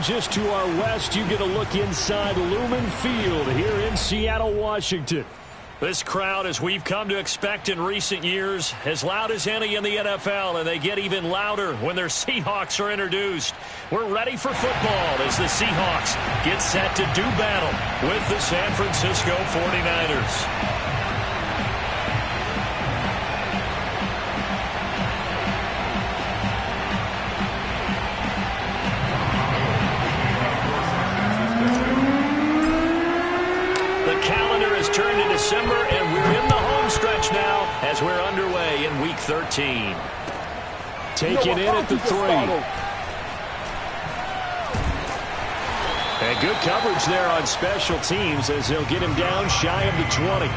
Just to our west, you get a look inside Lumen Field here in Seattle, Washington. This crowd, as we've come to expect in recent years, as loud as any in the NFL, and they get even louder when their Seahawks are introduced. We're ready for football as the Seahawks get set to do battle with the San Francisco 49ers. Turn to December, and we're in the home stretch now as we're underway in Week 13. Taking in at the 3. And good coverage there on special teams as they'll get him down shy of the 20.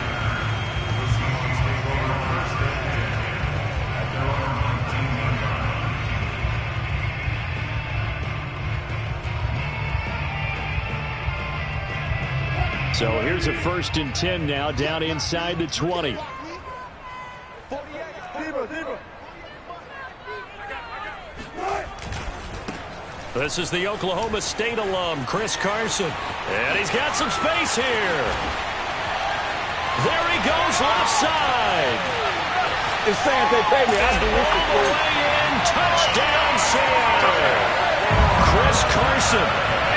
So here's a 1st and 10 now, down inside the 20. This is the Oklahoma State alum, Chris Carson. And he's got some space here. There he goes, left side. It's saying they pay me. I do this all the way in, touchdown Seattle. Chris Carson,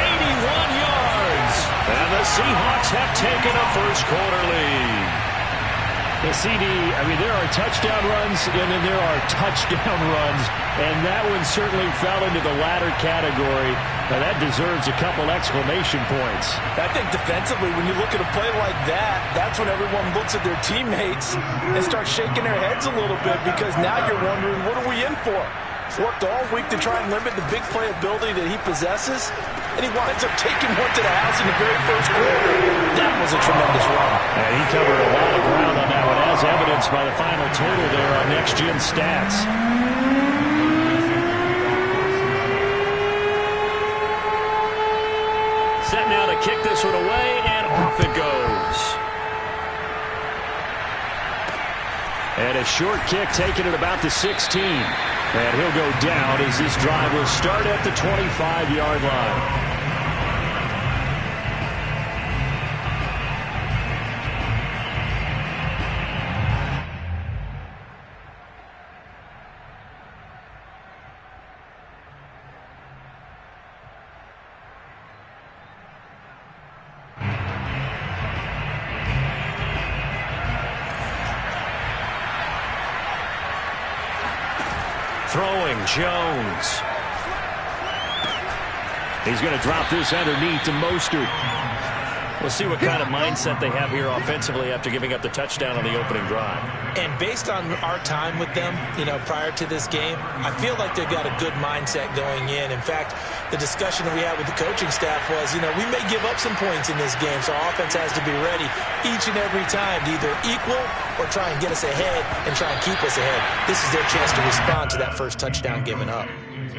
81 yards. And the Seahawks have taken a first-quarter lead. The CD, I mean, there are touchdown runs, and then there are touchdown runs, and that one certainly fell into the latter category. Now, that deserves a couple exclamation points. I think defensively, when you look at a play like that, that's when everyone looks at their teammates and starts shaking their heads a little bit, because now you're wondering, what are we in for? Worked all week to try and limit the big play ability that he possesses, and he winds up taking one to the house in the very first quarter. That was a tremendous run. And he covered a lot of ground on that one, as evidenced by the final total there on Next Gen Stats. Set now to kick this one away, and off it goes. And a short kick taken at about the 16. And he'll go down as this drive will start at the 25-yard line. Throwing, Jones. He's going to drop this underneath to Mostert. We'll see what kind of mindset they have here offensively after giving up the touchdown on the opening drive. And based on our time with them, prior to this game, I feel like they've got a good mindset going in. In fact, the discussion that we had with the coaching staff was, we may give up some points in this game, so our offense has to be ready each and every time to either equal or try and get us ahead and try and keep us ahead. This is their chance to respond to that first touchdown given up.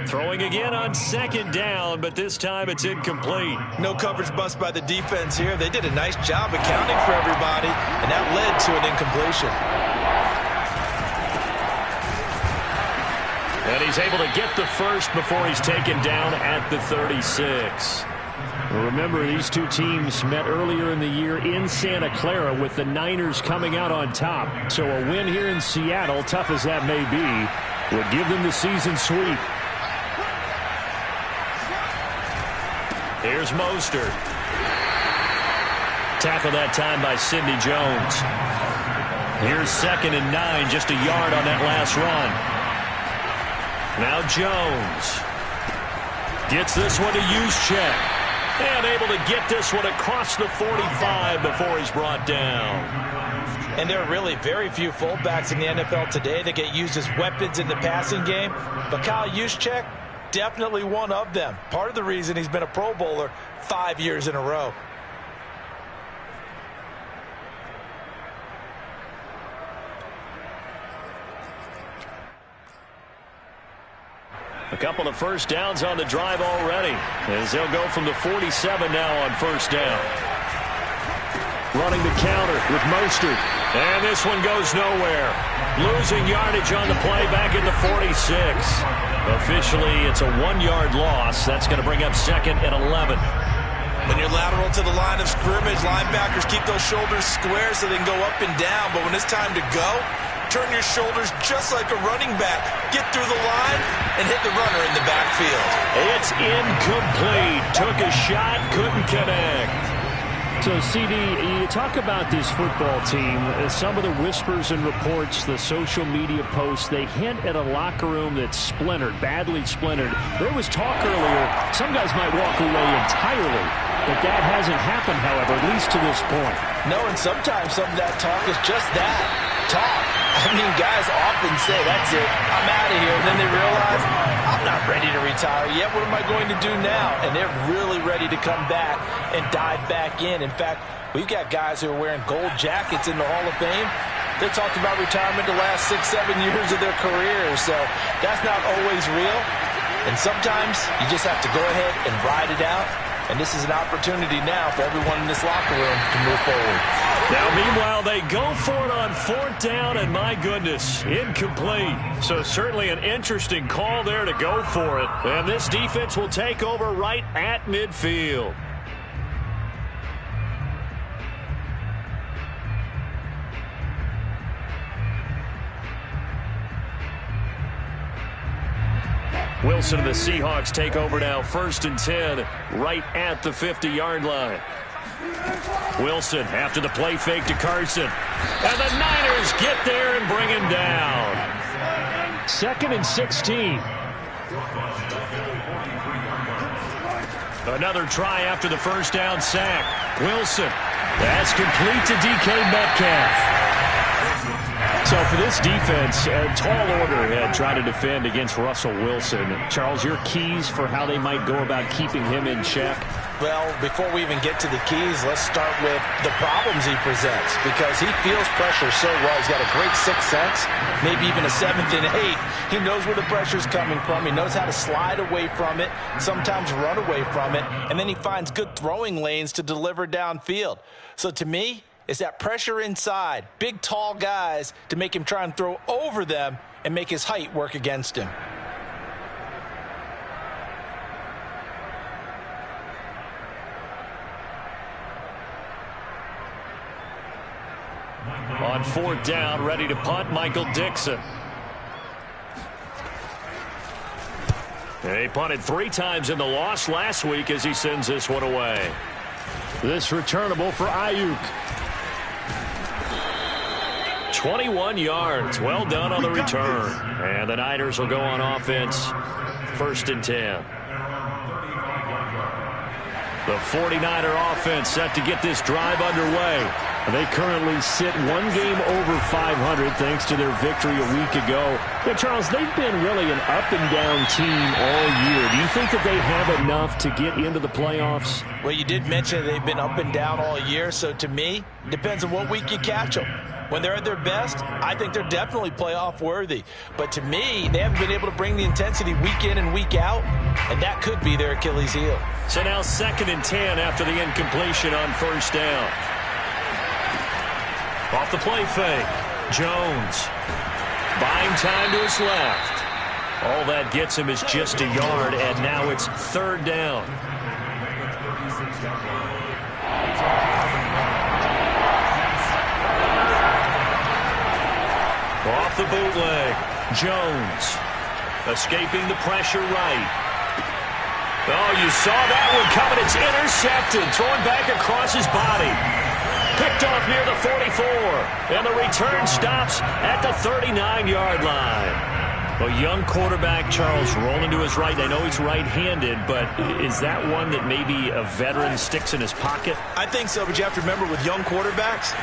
Throwing again on 2nd down, but this time it's incomplete. No coverage bust by the defense here. They did a nice job accounting for everybody, and that led to an incompletion. And he's able to get the first before he's taken down at the 36. Remember, these two teams met earlier in the year in Santa Clara with the Niners coming out on top. So a win here in Seattle, tough as that may be, would give them the season sweep. Here's Mostert. Tackled that time by Sidney Jones. Here's 2nd and 9, just a yard on that last run. Now Jones gets this one to Juszczyk. And able to get this one across the 45 before he's brought down. And there are really very few fullbacks in the NFL today that get used as weapons in the passing game. But Kyle Juszczyk, definitely one of them. Part of the reason he's been a Pro Bowler 5 years in a row. A couple of first downs on the drive already, as they'll go from the 47 now on 1st down. Running the counter with Mostert. And this one goes nowhere. Losing yardage on the play back at the 46. Officially, it's a 1-yard loss. That's going to bring up 2nd and 11. When you're lateral to the line of scrimmage, linebackers keep those shoulders square so they can go up and down. But when it's time to go, turn your shoulders just like a running back. Get through the line and hit the runner in the backfield. It's incomplete. Took a shot, couldn't connect. So, CD, you talk about this football team, some of the whispers and reports, the social media posts, they hint at a locker room that's splintered, badly splintered. There was talk earlier, some guys might walk away entirely, but that hasn't happened, however, at least to this point. No, and sometimes some of that talk is just that, talk. I mean, guys often say, that's it, I'm out of here, and then they realize, I'm not ready to retire yet. What am I going to do now? And they're really ready to come back and dive back in. In fact, we've got guys who are wearing gold jackets in the Hall of Fame. They talked about retirement the last 6-7 years of their careers, so that's not always real. And sometimes you just have to go ahead and ride it out. And this is an opportunity now for everyone in this locker room to move forward. Now, meanwhile, they go for it on 4th down, and my goodness, incomplete. So certainly an interesting call there to go for it. And this defense will take over right at midfield. Wilson and the Seahawks take over now, 1st and 10, right at the 50-yard line. Wilson after the play fake to Carson. And the Niners get there and bring him down. 2nd and 16. Another try after the 1st down sack. Wilson. That's complete to DK Metcalf. So for this defense, a tall order had tried to defend against Russell Wilson. Charles, your keys for how they might go about keeping him in check? Well, before we even get to the keys, let's start with the problems he presents, because he feels pressure so well. He's got a great sixth sense, maybe even a 7th and 8th. He knows where the pressure's coming from. He knows how to slide away from it, sometimes run away from it, and then he finds good throwing lanes to deliver downfield. So to me, it's that pressure inside, big, tall guys to make him try and throw over them and make his height work against him. On 4th down, ready to punt, Michael Dixon. He punted 3 times in the loss last week as he sends this one away. This returnable for Ayuk. 21 yards. Well done on the return. And the Niners will go on offense. 1st and 10. The 49er offense set to get this drive underway. They currently sit 1 game over 500 thanks to their victory a week ago. Yeah, Charles, they've been really an up-and-down team all year. Do you think that they have enough to get into the playoffs? Well, you did mention they've been up and down all year, so to me, depends on what week you catch them. When they're at their best, I think they're definitely playoff worthy. But to me, they haven't been able to bring the intensity week in and week out, and that could be their Achilles heel. So now 2nd and 10 after the incompletion on 1st down. Off the play fake, Jones. Buying time to his left. All that gets him is just a yard, and now it's 3rd down. Off the bootleg, Jones. Escaping the pressure right. Oh, you saw that one coming. It's intercepted. Throwing back across his body. Picked off near the 44. And the return stops at the 39-yard line. A young quarterback, Charles, rolling to his right. I know he's right-handed, but is that one that maybe a veteran sticks in his pocket? I think so, but you have to remember with young quarterbacks,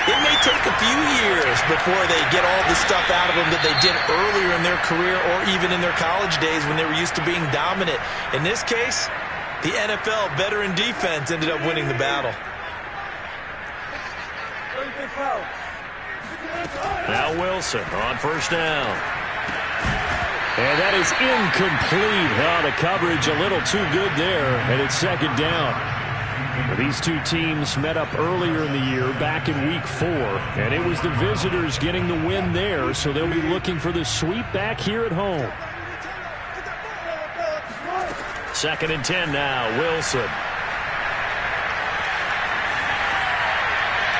it may take a few years before they get all the stuff out of them that they did earlier in their career or even in their college days when they were used to being dominant. In this case, the NFL veteran defense ended up winning the battle. Now Wilson on 1st down. And that is incomplete. The coverage a little too good there, and it's 2nd down. These two teams met up earlier in the year, back in Week 4, and it was the visitors getting the win there, so they'll be looking for the sweep back here at home. 2nd and 10 now. Wilson.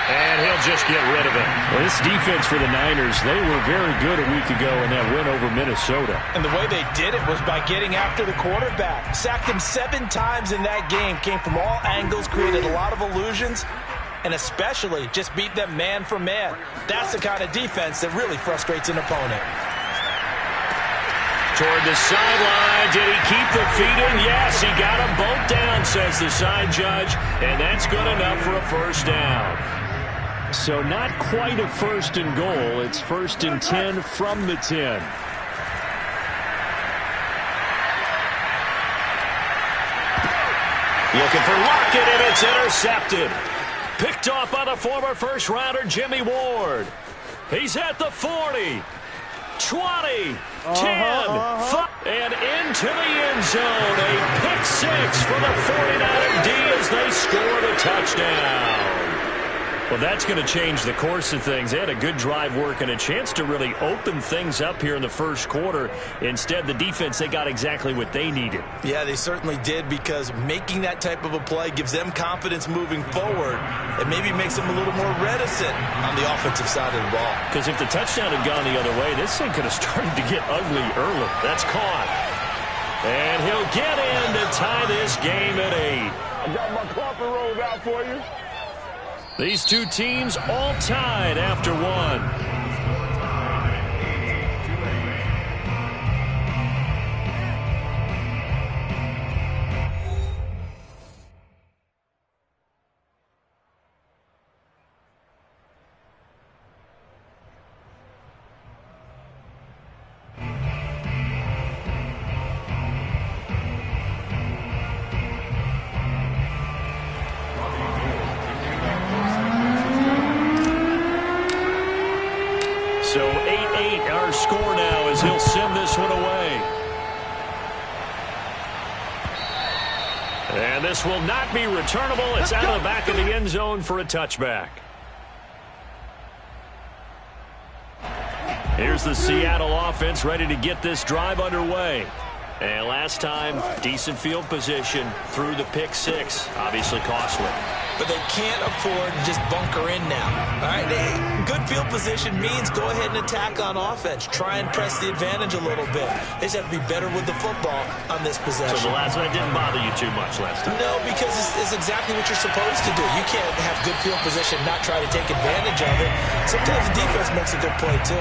And he'll just get rid of it. Well, this defense for the Niners, they were very good a week ago in that win over Minnesota. And the way they did it was by getting after the quarterback. Sacked him 7 times in that game. Came from all angles, created a lot of illusions, and especially just beat them man for man. That's the kind of defense that really frustrates an opponent. Toward the sideline. Did he keep the feet in? Yes, he got them both down, says the side judge. And that's good enough for a first down. So not quite a 1st and goal. It's 1st and 10 from the 10. Looking for Lockett, and it's intercepted. Picked off by the former first-rounder Jimmy Ward. He's at the 40. 20, 10, 5, and into the end zone. A pick 6 for the 49er D as they score the touchdown. Well, that's going to change the course of things. They had a good drive work and a chance to really open things up here in the first quarter. Instead, the defense, they got exactly what they needed. Yeah, they certainly did, because making that type of a play gives them confidence moving forward. It maybe makes them a little more reticent on the offensive side of the ball. Because if the touchdown had gone the other way, this thing could have started to get ugly early. That's caught. And he'll get in to tie this game at 8. I got my coffee rolled out for you. These two teams all tied after 1. So 8-8 our score now as he'll send this one away. And this will not be returnable. It's out of the back of the end zone for a touchback. Here's the Seattle offense ready to get this drive underway. And last time, decent field position through the pick 6. Obviously costly. But they can't afford to just bunker in now. All right, good field position means go ahead and attack on offense. Try and press the advantage a little bit. They just have to be better with the football on this possession. So the last one didn't bother you too much last time? No, because it's exactly what you're supposed to do. You can't have good field position, not try to take advantage of it. Sometimes the defense makes a good play, too.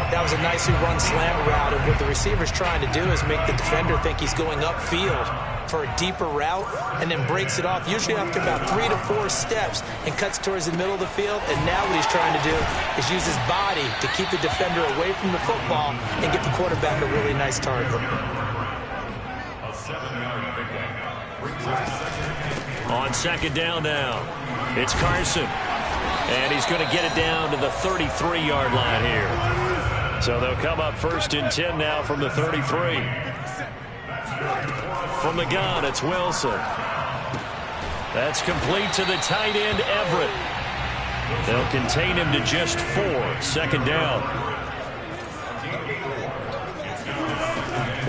That was a nicely run slant route, and what the receiver's trying to do is make the defender think he's going upfield for a deeper route, and then breaks it off, usually after about 3 to 4 steps, and cuts towards the middle of the field. And now what he's trying to do is use his body to keep the defender away from the football and get the quarterback a really nice target. On 2nd down now, it's Carson. And he's going to get it down to the 33-yard line here. So they'll come up 1st and 10 now from the 33. From the gun, it's Wilson. That's complete to the tight end, Everett. They'll contain him to just 4. 2nd down.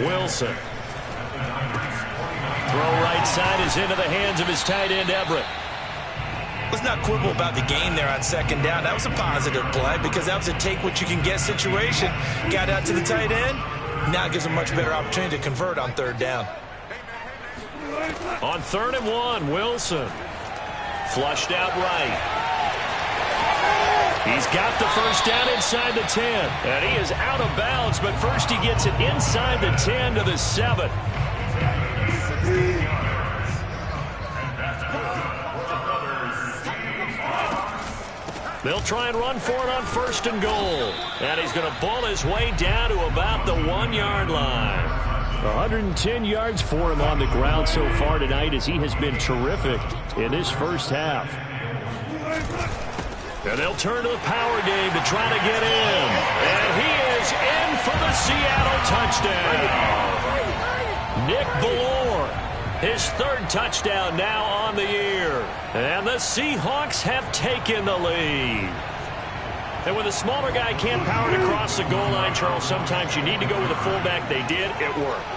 Wilson. Throw right side is into the hands of his tight end, Everett. Let's not quibble about the gain there on 2nd down. That was a positive play because that was a take-what-you-can-get situation. Got out to the tight end. Now it gives a much better opportunity to convert on 3rd down. On 3rd and 1, Wilson. Flushed out right. He's got the first down inside the 10. And he is out of bounds, but first he gets it inside the 10 to the 7. They'll try and run for it on 1st and goal. And he's going to ball his way down to about the 1-yard line. 110 yards for him on the ground so far tonight as he has been terrific in this first half. And they'll turn to the power game to try to get in. And he is in for the Seattle touchdown. Nick Ballore, his 3rd touchdown now on the year. And the Seahawks have taken the lead. And when the smaller guy can't power it across the goal line, Charles, sometimes you need to go with a fullback. They did. It worked.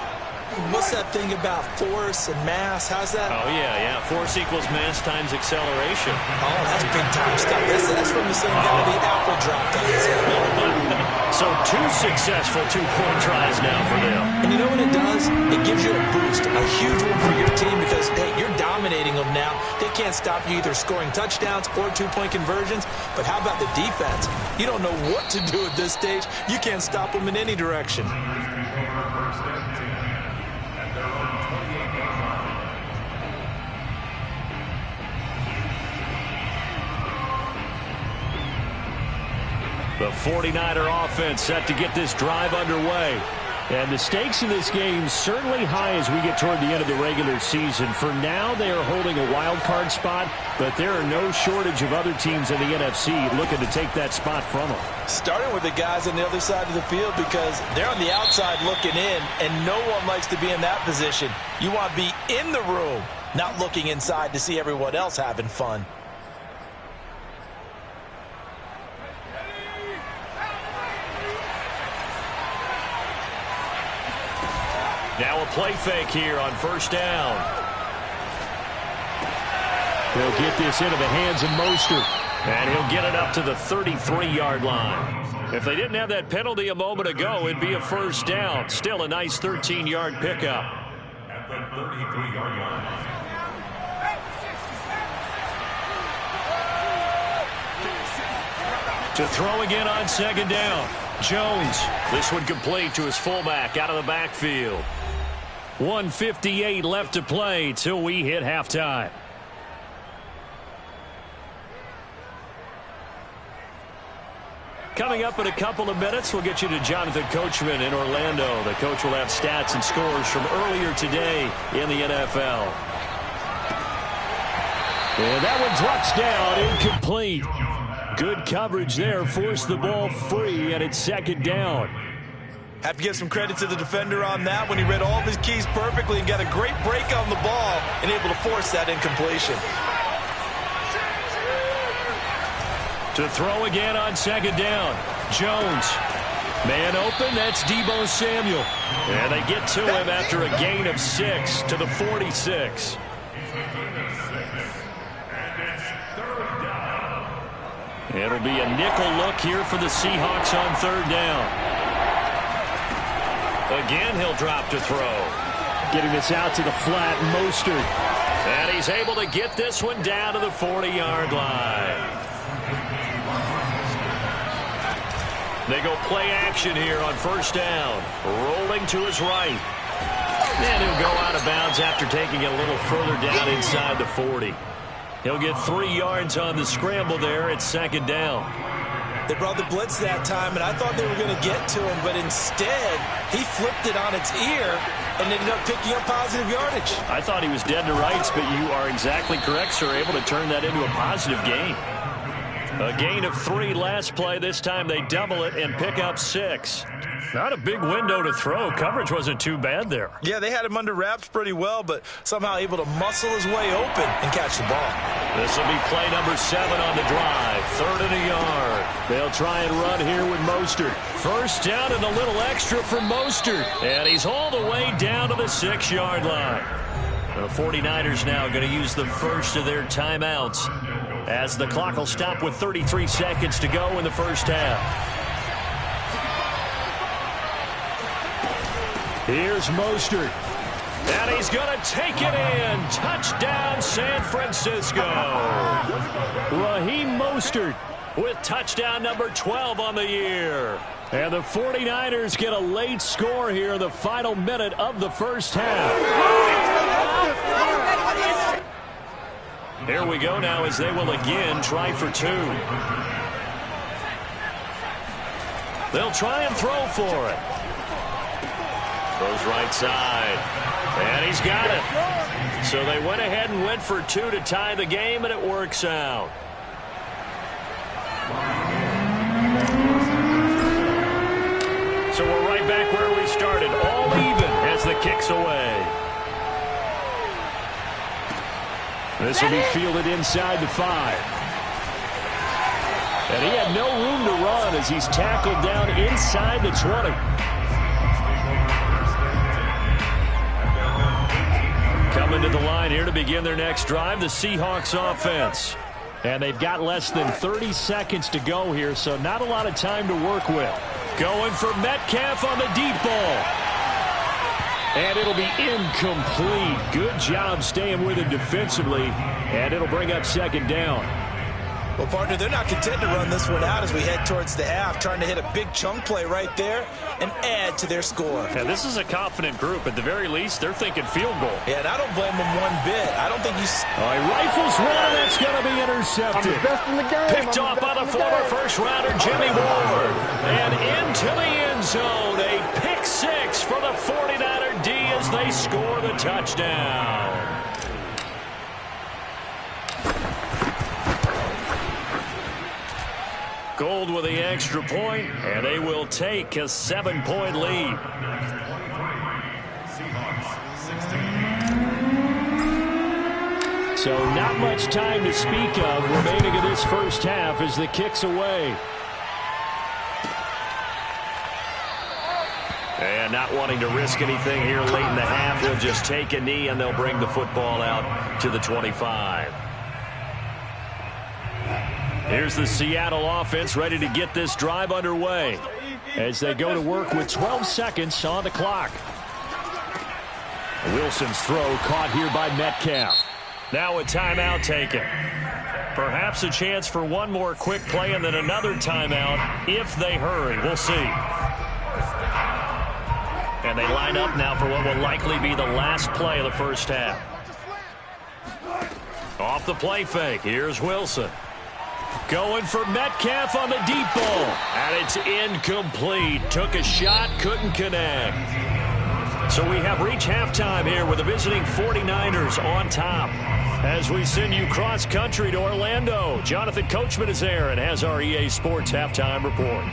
What's that thing about force and mass? How's that? Oh, yeah. Force equals mass times acceleration. Oh, that's big-time stuff. That's from the same guy the apple dropped on his head. So 2 successful two-point tries now for them. And you know what it does? It gives you a boost, a huge one for your team because, hey, you're dominating them now. They can't stop you either scoring touchdowns or two-point conversions. But how about the defense? You don't know what to do at this stage. You can't stop them in any direction. The 49er offense set to get this drive underway. And the stakes in this game certainly high as we get toward the end of the regular season. For now, they are holding a wild card spot, but there are no shortage of other teams in the NFC looking to take that spot from them. Starting with the guys on the other side of the field because they're on the outside looking in, and no one likes to be in that position. You want to be in the room, not looking inside to see everyone else having fun. Now a play fake here on first down. They'll get this into the hands of Mostert. And he'll get it up to the 33-yard line. If they didn't have that penalty a moment ago, it'd be a first down. Still a nice 13-yard pickup. At the 33-yard line. To throw again on second down. Jones. This one complete to his fullback out of the backfield. 1:58 left to play till we hit halftime. Coming up in a couple of minutes, we'll get you to Jonathan Coachman in Orlando. The coach will have stats and scores from earlier today in the NFL. And that one drops down, incomplete. Good coverage there, forced the ball free, and it's second down. Have to give some credit to the defender on that when he read all of his keys perfectly and got a great break on the ball and able to force that incompletion. To throw again on second down. Jones. Man open, that's Deebo Samuel. And they get to him after a gain of 6 to the 46. It'll be a nickel look here for the Seahawks on third down. Again, he'll drop to throw. Getting this out to the flat, Mostert. And he's able to get this one down to the 40-yard line. They go play action here on first down. Rolling to his right. And he'll go out of bounds after taking it a little further down inside the 40. He'll get 3 yards on the scramble there at second down. They brought the blitz that time, and I thought they were going to get to him, but instead, he flipped it on its ear and ended up picking up positive yardage. I thought he was dead to rights, but you are exactly correct, sir. Able to turn that into a positive gain. A gain of 3 last play. This time they double it and pick up 6. Not a big window to throw. Coverage wasn't too bad there. Yeah, they had him under wraps pretty well, but somehow able to muscle his way open and catch the ball. This will be play number 7 on the drive. 3rd and a yard. They'll try and run here with Mostert. First down and a little extra for Mostert. And he's all the way down to the 6-yard line. The 49ers now going to use the first of their timeouts as the clock will stop with 33 seconds to go in the first half. Here's Mostert. And he's going to take it in. Touchdown, San Francisco. Raheem Mostert with touchdown number 12 on the year. And the 49ers get a late score here in the final minute of the first half. Here we go now as they will again try for 2. They'll try and throw for it. Throws right side. And he's got it. So they went ahead and went for 2 to tie the game, and it works out. So we're right back where we started. All even as the kick's away. This will be fielded inside the 5. And he had no room to run as he's tackled down inside the 20. coming to the line here to begin their next drive, the Seahawks offense. And they've got less than 30 seconds to go here, so not a lot of time to work with. Going for Metcalf on the deep ball. And it'll be incomplete. Good job staying with it defensively, and it'll bring up second down. Well, partner, they're not content to run this one out as we head towards the half, trying to hit a big chunk play right there and add to their score. And this is a confident group. At the very least, they're thinking field goal. Yeah, and I don't blame them one bit. I don't think you... All right, rifles one, that's going to be intercepted. I'm the best in the game. Picked off by the former first-rounder Jimmy Ward. And into the end zone, a pick six for the 49er D as they score the touchdown. Gold with the extra point, and they will take a 7-point lead. So not much time to speak of remaining in this first half as the kick's away. And not wanting to risk anything here late in the half, he'll just take a knee, and they'll bring the football out to the 25. Here's the Seattle offense ready to get this drive underway as they go to work with 12 seconds on the clock. Wilson's throw caught here by Metcalf. Now a timeout taken. Perhaps a chance for one more quick play and then another timeout if they hurry. We'll see. And they line up now for what will likely be the last play of the first half. Off the play fake. Here's Wilson. Going for Metcalf on the deep ball. And it's incomplete. Took a shot, couldn't connect. So we have reached halftime here with the visiting 49ers on top. As we send you cross-country to Orlando, Jonathan Coachman is there and has our EA Sports halftime report.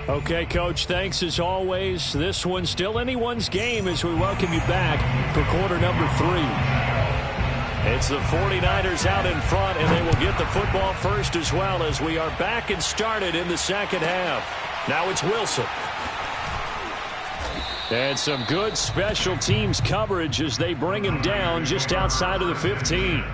Okay, Coach, thanks as always. This one's still anyone's game as we welcome you back for quarter number 3. It's the 49ers out in front, and they will get the football first as well as we are back and started in the second half. Now it's Wilson. And some good special teams coverage as they bring him down just outside of the 15.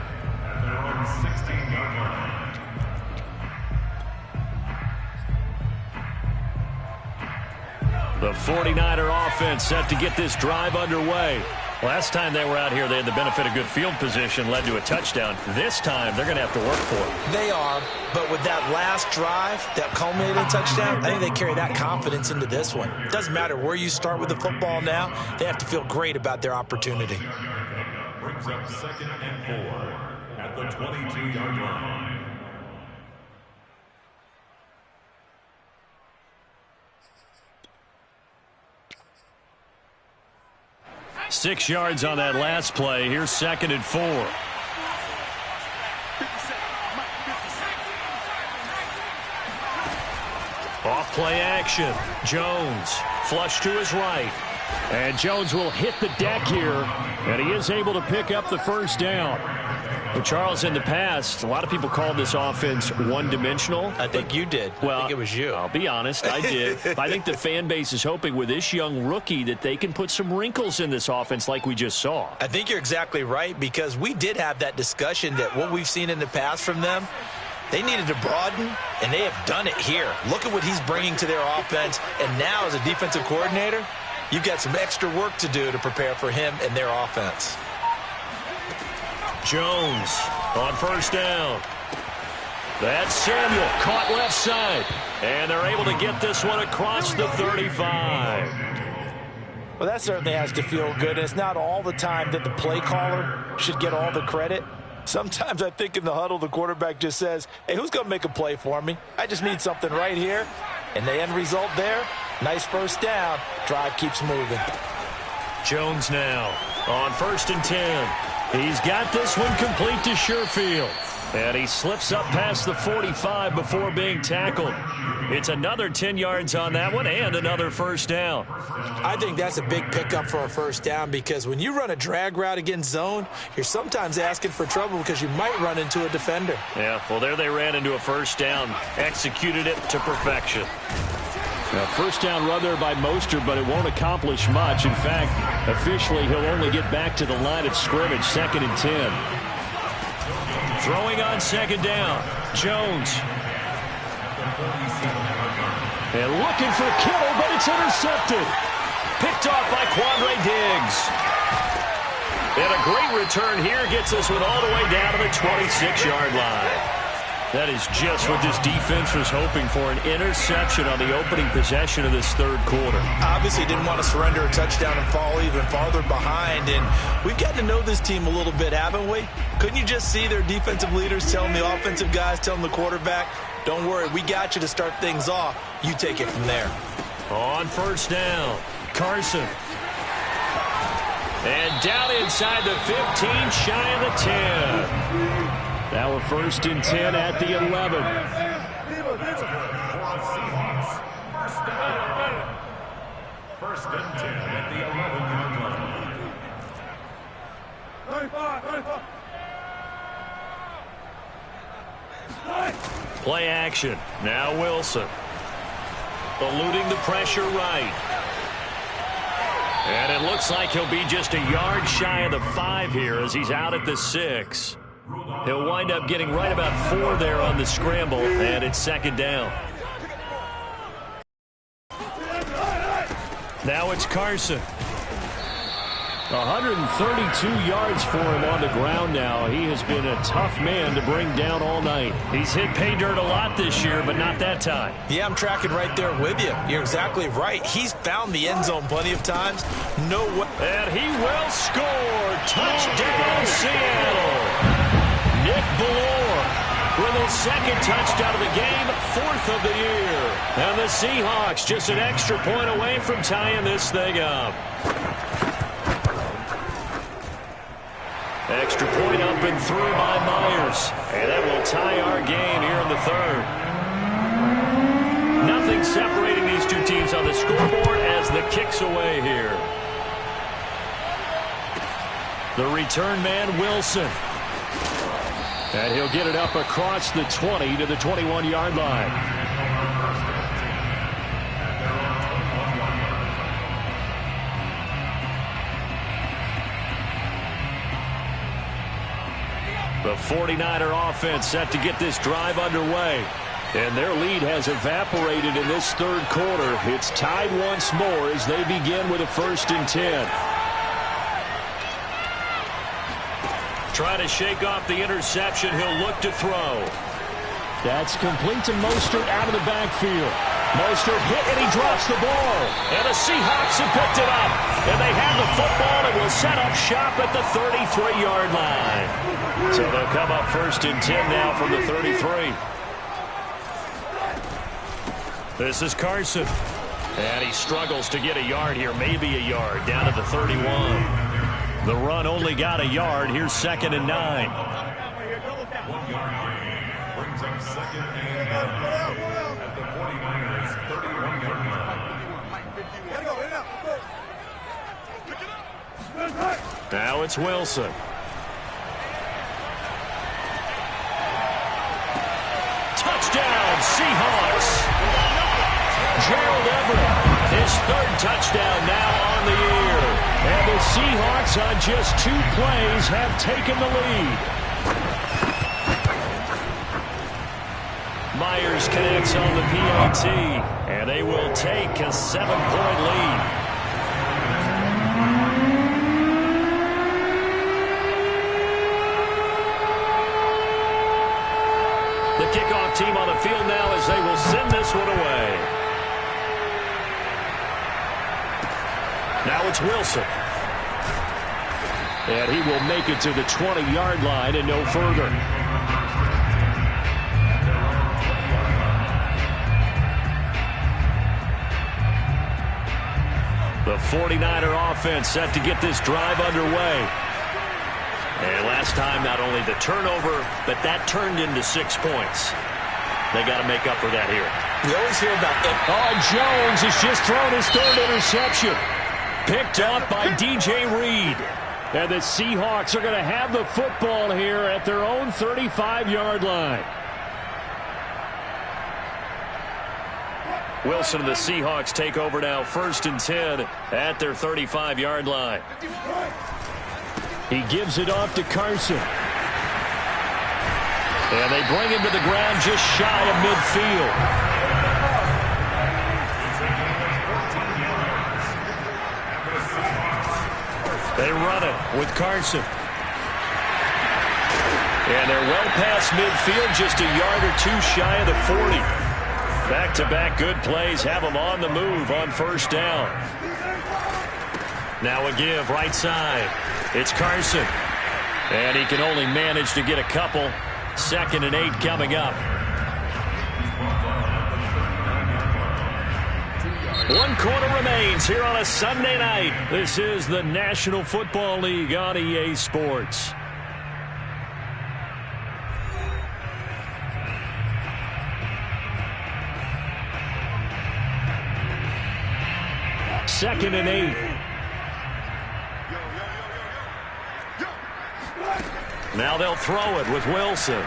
The 49er offense set to get this drive underway. Last time they were out here, they had the benefit of good field position, led to a touchdown. This time, they're going to have to work for it. They are, but with that last drive, that culminating touchdown, I think they carry that confidence into this one. It doesn't matter where you start with the football now. They have to feel great about their opportunity. Brings up 2nd and 4 at the 22-yard line. Six yards on that last play. Here's 2nd and 4. Off play action. Jones flush to his right. And Jones will hit the deck here, and he is able to pick up the first down. Well, Charles, in the past, a lot of people called this offense one-dimensional. I think you did. Well, I think it was you. I'll be honest, I did. I think the fan base is hoping with this young rookie that they can put some wrinkles in this offense like we just saw. I think you're exactly right, because we did have that discussion that what we've seen in the past from them, they needed to broaden, and they have done it here. Look at what he's bringing to their offense, and now as a defensive coordinator, you've got some extra work to do to prepare for him and their offense. Jones on first down. That's Samuel caught left side. And they're able to get this one across the 35. Well, that certainly has to feel good. And it's not all the time that the play caller should get all the credit. Sometimes I think in the huddle, the quarterback just says, hey, who's going to make a play for me? I just need something right here. And the end result there, nice first down. Drive keeps moving. Jones now on 1st and 10. He's got this one complete to Sherfield. And he slips up past the 45 before being tackled. It's another 10 yards on that one and another first down. I think that's a big pickup for a first down, because when you run a drag route against zone, you're sometimes asking for trouble because you might run into a defender. Yeah, well, there they ran into a first down, executed it to perfection. A first down run there by Mostert, but it won't accomplish much. In fact, officially, he'll only get back to the line of scrimmage, 2nd and 10. Throwing on 2nd down, Jones. And looking for Kittle, but it's intercepted. Picked off by Quandre Diggs. And a great return here gets this one all the way down to the 26-yard line. That is just what this defense was hoping for, an interception on the opening possession of this third quarter. Obviously didn't want to surrender a touchdown and fall even farther behind. And we've gotten to know this team a little bit, haven't we? Couldn't you just see their defensive leaders telling the offensive guys, telling the quarterback, don't worry, we got you to start things off. You take it from there. On first down, Carson. And down inside the 15, shy of the 10. Now a 1st and 10 at the 11. Seahawks. First and 10 at the 11-yard line. Play action. Now Wilson. Eluding the pressure right. And it looks like he'll be just a yard shy of the 5 here as he's out at the 6. He'll wind up getting right about 4 there on the scramble, and it's 2nd down. Now it's Carson. 132 yards for him on the ground now. He has been a tough man to bring down all night. He's hit pay dirt a lot this year, but not that time. Yeah, I'm tracking right there with you. You're exactly right. He's found the end zone plenty of times. No way. And he will score. Touchdown, Seattle. Nick Ballore with his 2nd touchdown of the game, 4th of the year. And the Seahawks just an extra point away from tying this thing up. Extra point up and through by Myers. And that will tie our game here in the 3rd. Nothing separating these two teams on the scoreboard as the kick's away here. The return man, Wilson. And he'll get it up across the 20 to the 21-yard line. The 49er offense set to get this drive underway. And their lead has evaporated in this 3rd quarter. It's tied once more as they begin with a 1st and 10. Trying to shake off the interception. He'll look to throw. That's complete to Mostert out of the backfield. Mostert hit and he drops the ball. And the Seahawks have picked it up. And they have the football and will set up shop at the 33-yard line. So they'll come up 1st and 10 now from the 33. This is Carson. And he struggles to get a yard here. Maybe a yard down to the 31. The run only got a yard. Here's 2nd and 9. 1 yard gain brings up 2nd and 9 at the 49ers 31-yard line. Now it's Wilson. Touchdown, Seahawks. Gerald Everett, his 3rd touchdown now on the year. And the Seahawks on just 2 plays have taken the lead. Myers connects on the PAT, and they will take a 7-point lead. The kickoff team on the field now as they will send this one away. Now it's Wilson. And he will make it to the 20-yard line and no further. The 49er offense set to get this drive underway. And last time, not only the turnover, but that turned into 6 points. They got to make up for that here. You always hear about it. Oh, Jones has just thrown his 3rd interception. Picked off by DJ Reed. And the Seahawks are going to have the football here at their own 35-yard line. Wilson and the Seahawks take over now, 1st and 10 at their 35-yard line. He gives it off to Carson. And they bring him to the ground just shy of midfield. They run it with Carson. And they're well past midfield, just a yard or two shy of the 40. Back-to-back good plays have them on the move on 1st down. Now a give right side. It's Carson. And he can only manage to get a couple. 2nd and 8 coming up. 1 quarter remains here on a Sunday night. This is the National Football League on EA Sports. Second and 8. Now they'll throw it with Wilson.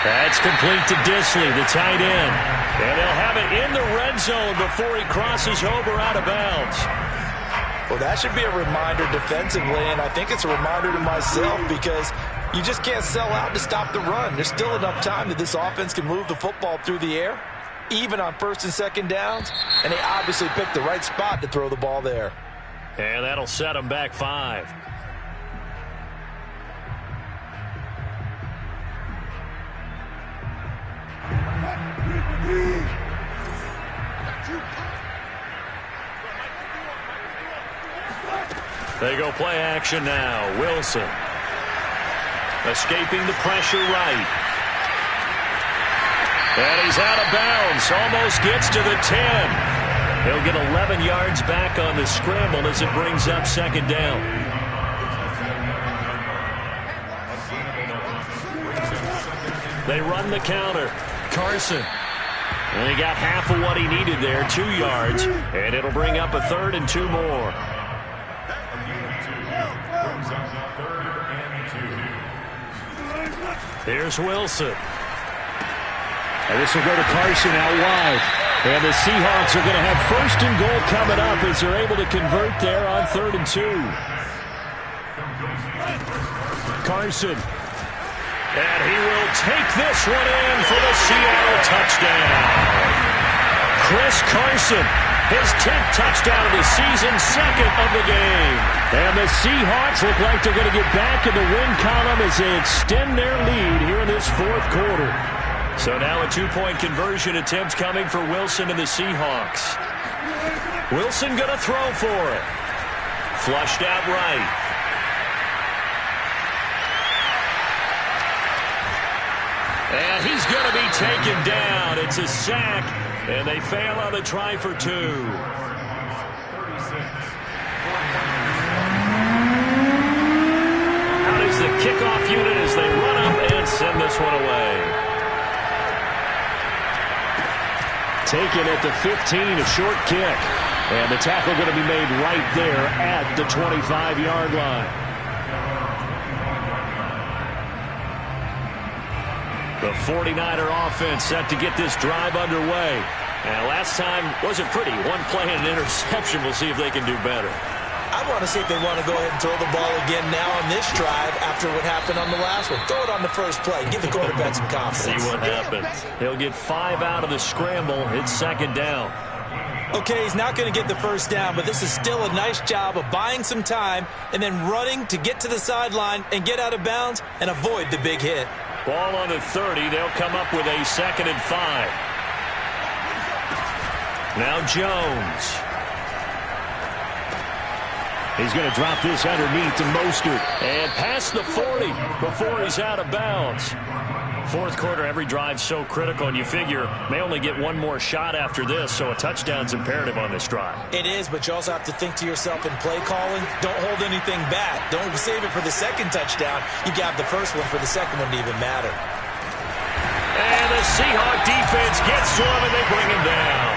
That's complete to Disley, the tight end. And they'll have it in the red zone before he crosses over out of bounds. Well, that should be a reminder defensively, and I think it's a reminder to myself because you just can't sell out to stop the run. There's still enough time that this offense can move the football through the air, even on 1st and 2nd downs, and they obviously picked the right spot to throw the ball there. And that'll set them back 5. They go play action now. Wilson escaping the pressure right. And he's out of bounds. Almost gets to the 10. He'll get 11 yards back on the scramble as it brings up 2nd down. They run the counter. Carson. And he got half of what he needed there, 2 yards. And it'll bring up a 3rd and 2 more. Here's Wilson. And this will go to Carson out wide. And the Seahawks are going to have 1st and goal coming up as they're able to convert there on 3rd and 2. Carson. And he will take this one in for the Seattle touchdown. Chris Carson, his 10th touchdown of the season, 2nd of the game. And the Seahawks look like they're going to get back in the win column as they extend their lead here in this 4th quarter. So now a 2-point conversion attempt coming for Wilson and the Seahawks. Wilson going to throw for it. Flushed out right. And he's going to be taken down. It's a sack, and they fail on the try for 2. Out is the kickoff unit as they run up and send this one away. Taken at the 15, a short kick. And the tackle going to be made right there at the 25-yard line. The 49er offense set to get this drive underway. And last time wasn't pretty. 1 play and an interception. We'll see if they can do better. I want to see if they want to go ahead and throw the ball again now on this drive after what happened on the last one. Throw it on the first play. Give the quarterback some confidence. See what happens. He'll get 5 out of the scramble. It's 2nd down. Okay, he's not going to get the 1st down, but this is still a nice job of buying some time and then running to get to the sideline and get out of bounds and avoid the big hit. Ball on the 30. They'll come up with a 2nd and 5. Now Jones. He's going to drop this underneath to Mostert. And past the 40 before he's out of bounds. 4th quarter, every drive so critical, and you figure may only get 1 more shot after this, so a touchdown's imperative on this drive. It is, but you also have to think to yourself in play calling, don't hold anything back. Don't save it for the 2nd touchdown. You got the 1st one for the 2nd one to even matter. And the Seahawk defense gets to him, and they bring him down.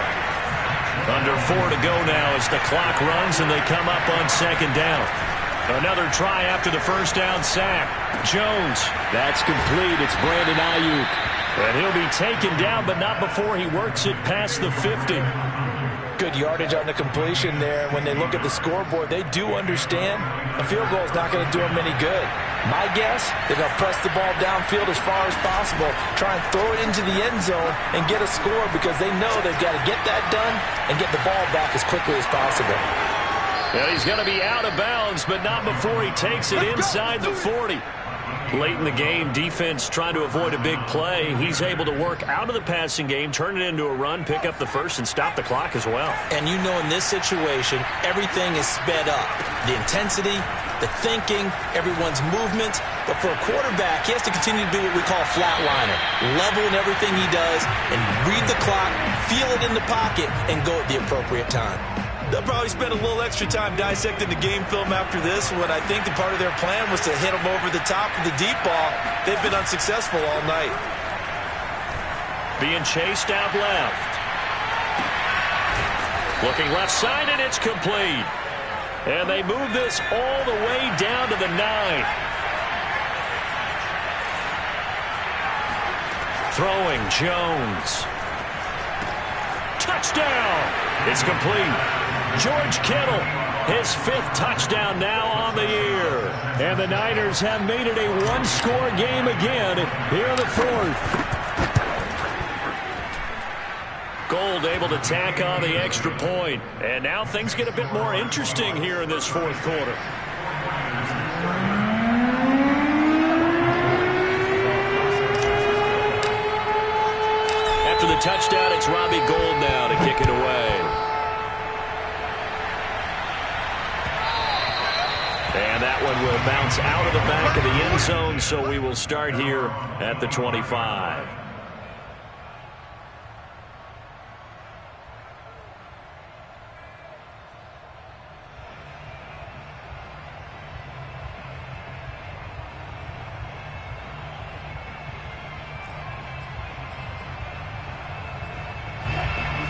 Under 4 to go now as the clock runs, and they come up on 2nd down. Another try after the 1st down sack. Jones. That's complete. It's Brandon Ayuk. And he'll be taken down, but not before he works it past the 50. Good yardage on the completion there. And when they look at the scoreboard, they do understand a field goal is not going to do them any good. My guess, they're going to press the ball downfield as far as possible, try and throw it into the end zone and get a score because they know they've got to get that done and get the ball back as quickly as possible. And he's going to be out of bounds, but not before he takes it inside the 40. Late in the game, defense trying to avoid a big play. He's able to work out of the passing game, turn it into a run, pick up the first, and stop the clock as well. And you know in this situation, everything is sped up. The intensity, the thinking, everyone's movement. But for a quarterback, he has to continue to do what we call flatliner. Level in everything he does and read the clock, feel it in the pocket, and go at the appropriate time. They'll probably spend a little extra time dissecting the game film after this when I think the part of their plan was to hit them over the top of the deep ball. They've been unsuccessful all night. Being chased out left. Looking left side, and it's complete. And they move this all the way down to the 9. Throwing Jones. Touchdown! It's complete. George Kittle, his 5th touchdown now on the year. And the Niners have made it a one-score game again here in the 4th. Gold able to tack on the extra point. And now things get a bit more interesting here in this 4th quarter. After the touchdown, it's Robbie Gould now to kick it away. And that one will bounce out of the back of the end zone, so we will start here at the 25.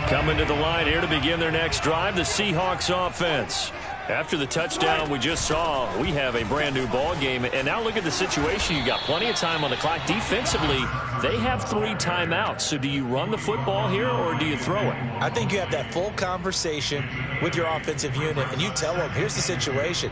Coming to the line here to begin their next drive, the Seahawks offense. After the touchdown we just saw, we have a brand new ball game. And now look at the situation. You got plenty of time on the clock. Defensively, they have 3 timeouts. So do you run the football here or do you throw it? I think you have that full conversation with your offensive unit, and you tell them, here's the situation.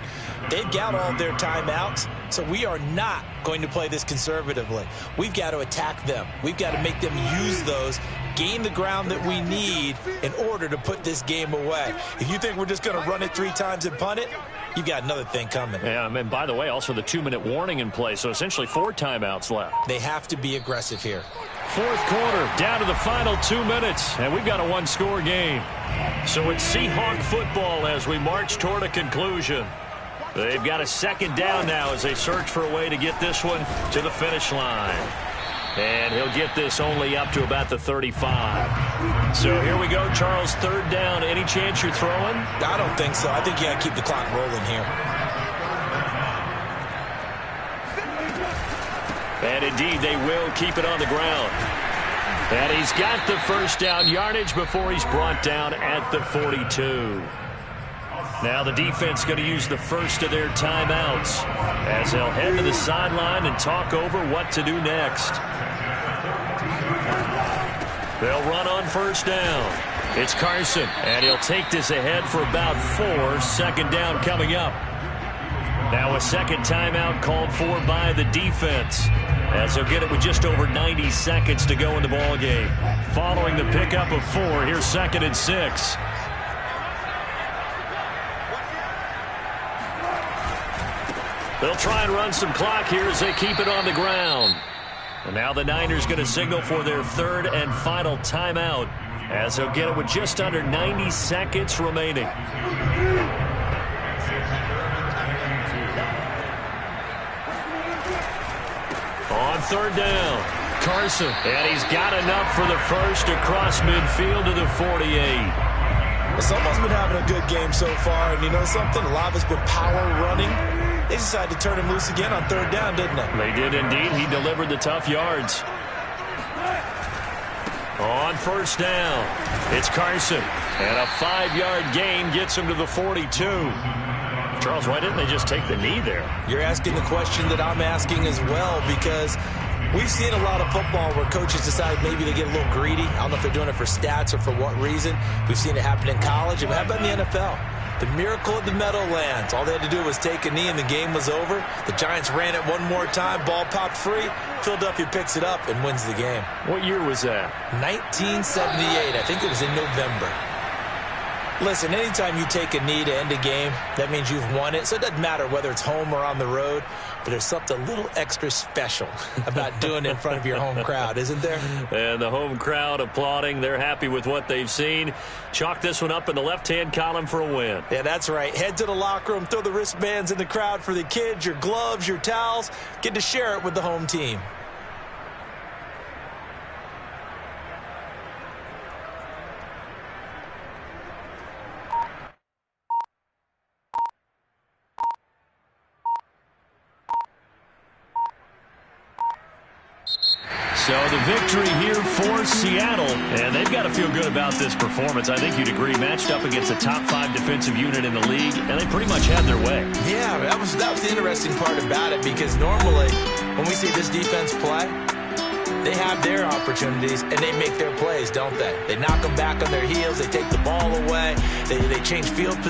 They've got all their timeouts, so we are not going to play this conservatively. We've got to attack them. We've got to make them use those, gain the ground that we need in order to put this game away. If you think we're just going to run it 3 times and punt it, you've got another thing coming. Yeah, and by the way, also the 2-minute warning in play, so essentially 4 timeouts left. They have to be aggressive here. 4th quarter, down to the final 2 minutes, and we've got a one-score game. So it's Seahawk football as we march toward a conclusion. They've got a 2nd down now as they search for a way to get this one to the finish line. And he'll get this only up to about the 35. So here we go, Charles, 3rd down. Any chance you're throwing? I don't think so. I think you got to keep the clock rolling here. And indeed, they will keep it on the ground. And he's got the 1st down yardage before he's brought down at the 42. Now the defense going to use the first of their timeouts as they'll head to the sideline and talk over what to do next. They'll run on 1st down. It's Carson, and he'll take this ahead for about 4. 2nd down coming up. Now a 2nd timeout called for by the defense as they'll get it with just over 90 seconds to go in the ball game. Following the pickup of 4, here's 2nd and 6. They'll try and run some clock here as they keep it on the ground. And now the Niners going to signal for their 3rd and final timeout as they'll get it with just under 90 seconds remaining. On 3rd down, Carson. And he's got enough for the first across midfield to the 48. Someone's been having a good game so far, and you know something? A lot of it's been power running. They decided to turn him loose again on 3rd down, didn't they? They did indeed. He delivered the tough yards. On 1st down, it's Carson. And a 5-yard gain gets him to the 42. Charles, why didn't they just take the knee there? You're asking the question that I'm asking as well, because We've seen a lot of football where coaches decide maybe they get a little greedy. I don't know if they're doing it for stats or for what reason. We've seen it happen in college. And how about in the NFL? The miracle of the Meadowlands. All they had to do was take a knee and the game was over. The Giants ran it one more time. Ball popped free. Philadelphia picks it up and wins the game. What year was that? 1978. I think it was in November. Listen, anytime you take a knee to end a game, that means you've won it. So it doesn't matter whether it's home or on the road. But there's something a little extra special about doing it in front of your home crowd, isn't there? And the home crowd applauding. They're happy with what they've seen. Chalk this one up in the left-hand column for a win. Yeah, that's right. Head to the locker room, throw the wristbands in the crowd for the kids, your gloves, your towels. Get to share it with the home team. So the victory here for Seattle. And they've got to feel good about this performance. I think you'd agree. Matched up against a top 5 defensive unit in the league, and they pretty much had their way. Yeah, that was the interesting part about it, because normally when we see this defense play, they have their opportunities and they make their plays, don't they? They knock them back on their heels. They take the ball away. They change field position.